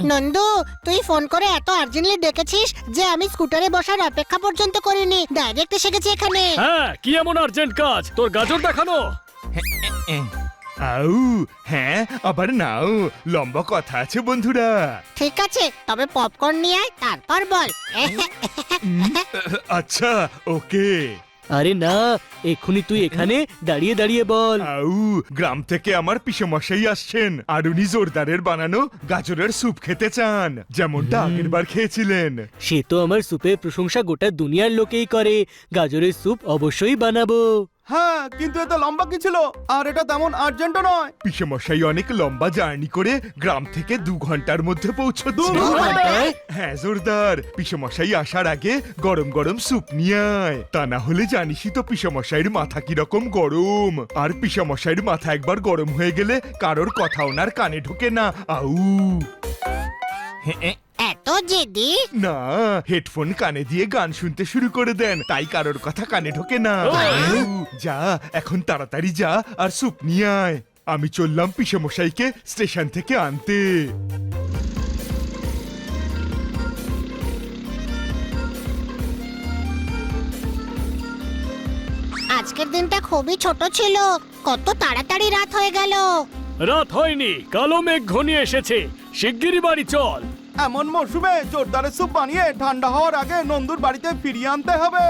নন্দু, তুই ফোন করে এত আর্জেন্টলি ডেকেছিস যে আমি স্কুটারে বসার অপেক্ষা পর্যন্ত করিনি, ডাইরেক্ট এসে গেছি এখানে। হ্যাঁ, কি এমন আর্জেন্ট কাজ? তোর গাজর দেখানো। আউ হ্যাঁ, আবার নাও, লম্বা কথা আছে বন্ধুরা। ঠিক আছে, তবে পপকর্ন নিয়ে আয়, তারপর বল। আচ্ছা, ওকে। আরে না, এক্ষুনি তুই এখানে দাঁড়িয়ে দাঁড়িয়ে বল। আউ, গ্রাম থেকে আমার পিসেমশাই আসছেন আর উনি জোরদারের বানানো গাজরের স্যুপ খেতে চান, যেমনটা আগের বার খেয়েছিলেন। সে তো আমার স্যুপের প্রশংসা গোটা দুনিয়ার লোকেই করে। গাজরের স্যুপ অবশ্যই বানাবো। হ্যাঁ, কিন্তু এটা লম্বা কি ছিল, আর এটা তেমন আর্জেন্টও নয়। পিসেমশাই অনেক লম্বা জার্নি করে গ্রাম থেকে 2 ঘন্টার মধ্যে পৌঁছচ্ছে। 2 ঘন্টায়? হ্যাঁ জোরদার, পিসেমশাই আসার আগে গরম গরম স্যুপ নিয়ে আয়, তা না হলে জানিসই তো পিসেমশাইয়ের মাথা কিরকম গরম, আর পিসেমশাইয়ের মাথা একবার গরম হয়ে গেলে কারোর কথা ওনার কানে ঢোকে না। আউ এত জেদি? না, হেডফোন কানে দিয়ে গান শুনতে শুরু করে দেন, তাই কারোর কথা কানে ঢোকে না। যা, এখন তাড়াতাড়ি যা আর স্যুপ নিয়ে আয়। আমি চললাম পিসেমশাইকে স্টেশন থেকে আনতে। আজকের দিনটা খুবই ছোট ছিল, কত তাড়াতাড়ি রাত হয়ে গেল। রাত হয়নি, কালো মেঘ ঘনিয়ে এসেছে। শিগগিরই বাড়ি চল। এমন মরশুমে জোরদারের স্যুপ বানিয়ে ঠান্ডা হওয়ার আগে নন্দুর বাড়িতে ফিরিয়ে আনতে হবে।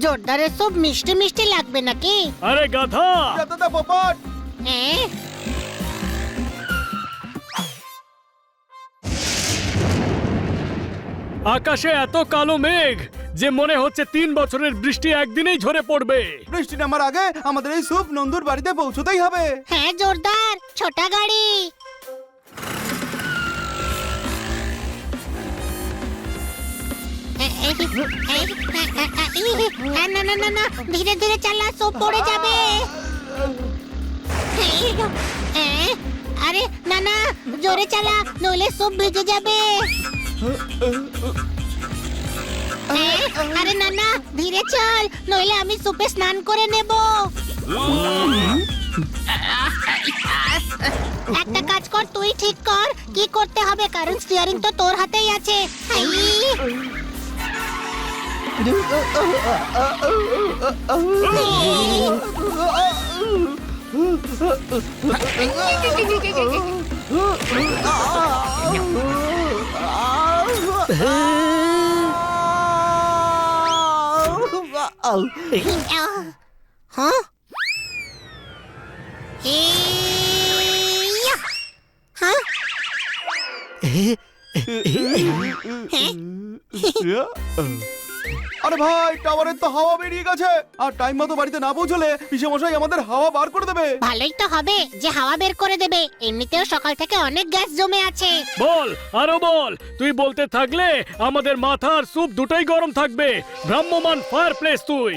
জোরদারের স্যুপ মিষ্টি মিষ্টি লাগবে নাকি? আরে গাধা! যেতে দে পোপট। হ্যাঁ, আকাশে এত কালো মেঘ যে মনে হচ্ছে 3 বছরের বৃষ্টি একদিনেই ঝরে পড়বে। বৃষ্টি নামার আগে আমাদের এই স্যুপ নন্দুর বাড়িতে পৌঁছতেই হবে। হ্যাঁ জোরদার, ছোটা গাড়ি। না না না না, ধীরে ধীরে চালা, সব পড়ে যাবে। আরে না না, জোরে চালা, নইলে সব ভিজে যাবে। আরে না না, ধীরে চল, নইলে আমি সুপে স্নান করে নেব। একটা কাজ কর, তুই ঠিক কর কি করতে হবে, কারণ স্টিয়ারিং তো তোর হাতেই আছে। হ্যাঁ, আরে ভাই, টাওয়ারের তো হাওয়া বেরিয়ে গেছে, আর টাইম মতো বাড়িতে না পৌঁছলে পিসেমশাই আমাদের হাওয়া বার করে দেবে। ভালোই তো হবে যে হাওয়া বের করে দেবে, এমনিতেও সকাল থেকে অনেক গ্যাস জমে আছে। বল, আরো বল। তুই বলতে থাকলে আমাদের মাথা আর স্যুপ দুটোই গরম থাকবে। ভ্রাম্যমান ফায়ার প্লেস তুই।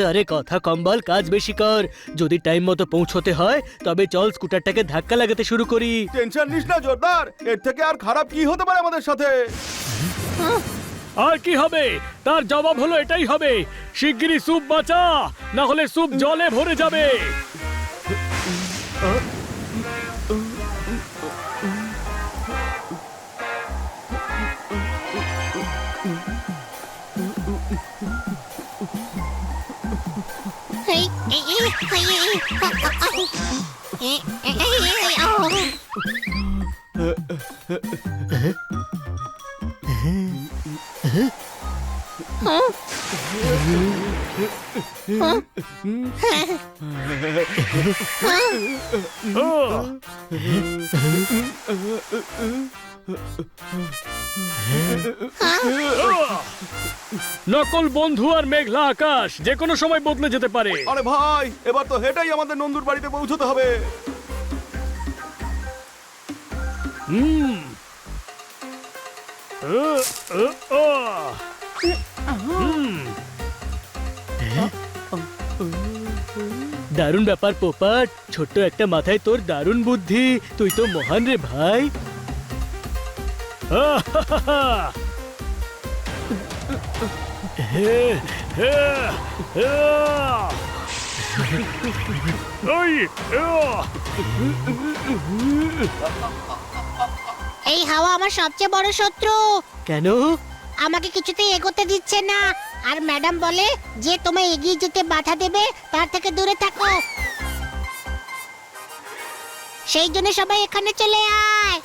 আরে কথা কম বল, কাজ বেশি কর। যদি টাইম মতো পৌঁছতে হয় তবে চল স্কুটারটাকে ধাক্কা লাগাতে শুরু করি। টেনশন নিস না জোরদার, এর থেকে আর খারাপ কি হতে পারে আমাদের সাথে। আর কি হবে? তার জবাব হলো এটাই হবে, শিগগিরই স্যুপ বাঁচা, না হলে স্যুপ জলে ভরে যাবে। নকল বন্ধু আর মেঘলা আকাশ যে কোনো সময় বদলে যেতে পারে। আরে ভাই, এবার তো হেঁটেই আমাদের নন্দুর বাড়িতে পৌঁছতে হবে। দারুণ ব্যাপার পোপাট, ছোট্ট একটা মাথায় তোর দারুণ বুদ্ধি, তুই তো মহান রে ভাই। এই হাওয়া আমার সবচেয়ে বড় শত্রু। কেন? আমাকে কিছুতেই এগোতে দিচ্ছে না, আর ম্যাডাম বলে যে তোমায় এগিয়ে যেতে বাধা দেবে তার থেকে দূরে থাকো। সেই জন্য সবাই এখানে চলে আয়।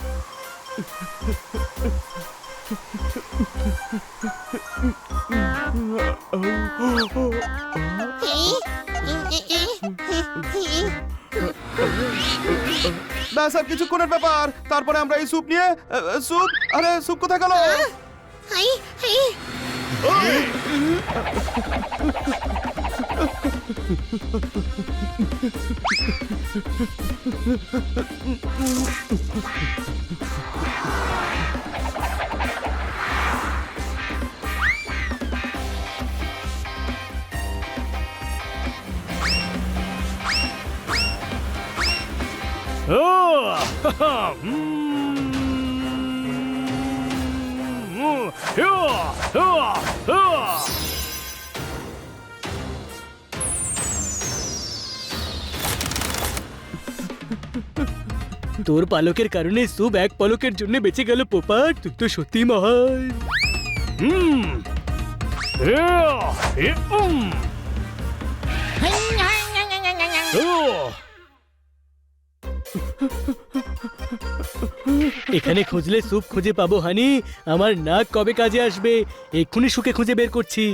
ব্যাস আর কিছুক্ষণের ব্যাপার, তারপরে আমরা এই স্যুপ নিয়ে স্যুপ, আরে স্যুপ কোথায় গেল? হাই হাই তোর পালকের কারণে সুপ এক পালকের জন্য বেঁচে গেল পোপাট, তুই তো সত্যি মহান। এখানে খুঁজলে সুপ খুঁজে পাবো হানি, আমার নাক কবে কাজে আসবে এক্ষুনি শুকে খুঁজে বের করছি।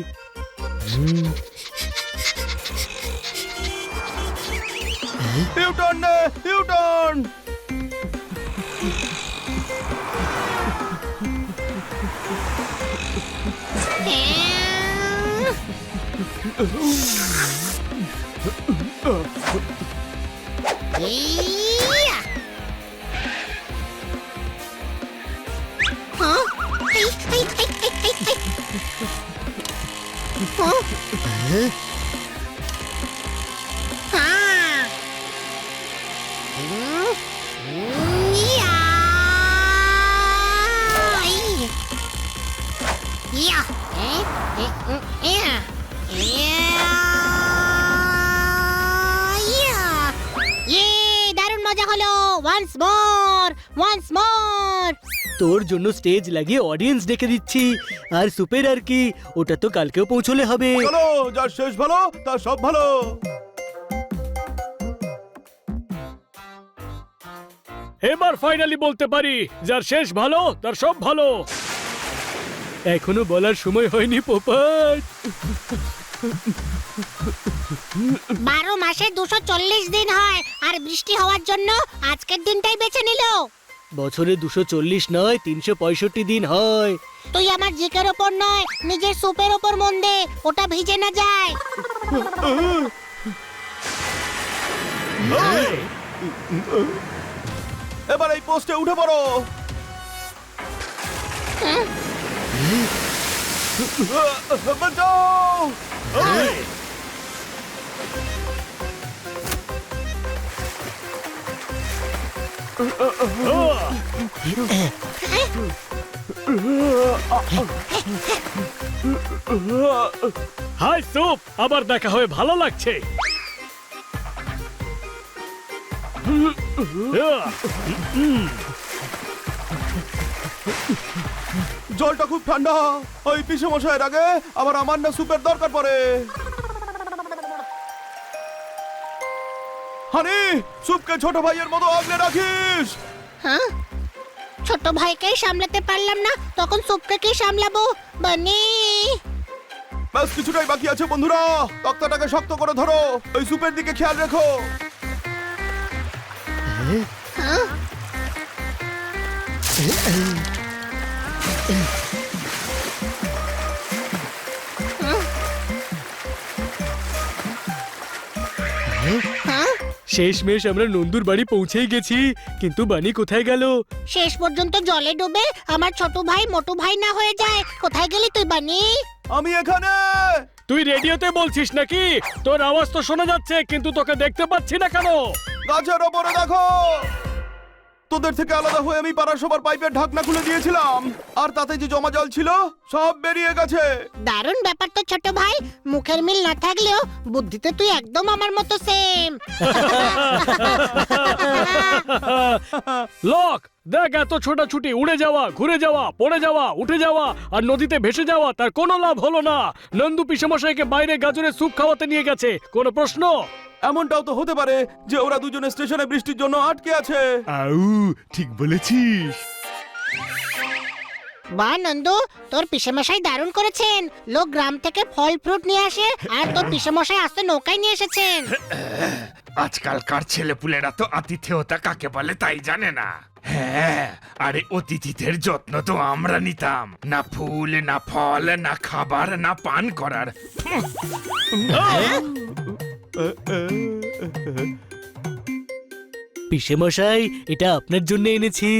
ইউটার্ন নে, ইউটার্ন। দারুণ মজা হলো। Once more, once more. তোর জন্য স্টেজ লাগিয়ে অডিয়েন্স ডেকে দিচ্ছি, আর সুপের আর কি, ওটা তো কালকেও পৌঁছলে হবে। চলো, যার শেষ ভালো তার সব ভালো। এবার ফাইনালি বলতে পারি, যার শেষ ভালো তার সব ভালো। এখনো বলার সময় হয়নি পোপাট। 12 মাসে 240 দিন হয়, আর বৃষ্টি হওয়ার জন্য আজকের দিনটাই বেছে নিল। বছরে 240 নয় 365 দিন হয়। তুই আমার জিকের ওপর নয়, নিজের সুপের ওপর মন দে, ওটা ভিজে না যায়। এবার এই পোস্টে উঠে পড়ো। বাঁচাও! হাই সুপ, আবার দেখা হয়ে ভালো লাগছে। জলটা খুব ঠান্ডা, ওই পিসে মশাইয়ের আগে আবার আমার না স্যুপের দরকার পড়ে। হানি, স্যুপকে ছোট ভাইয়ের মতো আগলে রাখিস। হ্যাঁ, ছোট ভাইকেই সামলাতে পারলাম না, তখন সুপকে কি সামলাবো? বানি, ব্যাস কিছুটাই বাকি আছে বন্ধুরা, তক্তাটাকে শক্ত করে ধরো, ওই স্যুপের দিকে খেয়াল রেখো। হ্যাঁ? হ্যাঁ? শেষমেশ আমরা নন্দুর বাড়ি পৌঁছেই গেছি, কিন্তু বানি কোথায় গেল? শেষ পর্যন্ত জলে ডুবে আমার ছোট ভাই মোটু ভাই না হয়ে যায়। কোথায় গেলি তুই বানি? আমি এখানে। তুই রেডিওতে বলছিস নাকি? তোর আওয়াজ তো শোনা যাচ্ছে, কিন্তু তোকে দেখতে পাচ্ছি না কেন? গাছের ওপরে দেখো। তোদের থেকে আলাদা হয়ে আমি পাড়ার সবার পাইপের ঢাকনা খুলে দিয়েছিলাম, আর তাতে যে জমা জল ছিল সব বেরিয়ে গেছে। দারুণ ব্যাপার তো ছোট ভাই। মুখের মিল না থাকলেও বুদ্ধিতে তুই একদম আমার মতো সেম। লক, দেখ, এত ছোটাছুটি, উড়ে যাওয়া, ঘুরে যাওয়া, পড়ে যাওয়া, উঠে যাওয়া আর নদীতে ভেসে যাওয়া, তার কোনো লাভ হলো না। নন্দু পিসেমশাইকে বাইরে গাজরের স্যুপ খাওয়াতে নিয়ে গেছে। কোনো প্রশ্ন? এমনটাও তো হতে পারে যে ওরা দুজনে স্টেশনে বৃষ্টির জন্য আটকে আছে। আউ, ঠিক বলেছিস। বা নন্দু, তোর পিসেমশাই দারুণ করেছেন। লোক গ্রাম থেকে ফল ফ্রুট নিয়ে আসে, আর তোর পিসেমশাই আসতে নৌকায় নিয়ে এসেছেন। আজকালকার ছেলেপুলেরা তো আতিথেয়তা কাকে বলে তাই জানে না। হ্যাঁ, আরে অতিথিদের যত্ন তো আমরা নিতাম। না ফুল, না ফল, না খাবার, না পান করার। পিসেমশাই, এটা আপনার জন্য এনেছি।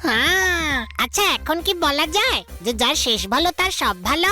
হ্যাঁ, আচ্ছা এখন কি বলা যায় যে যার শেষ ভালো তার সব ভালো?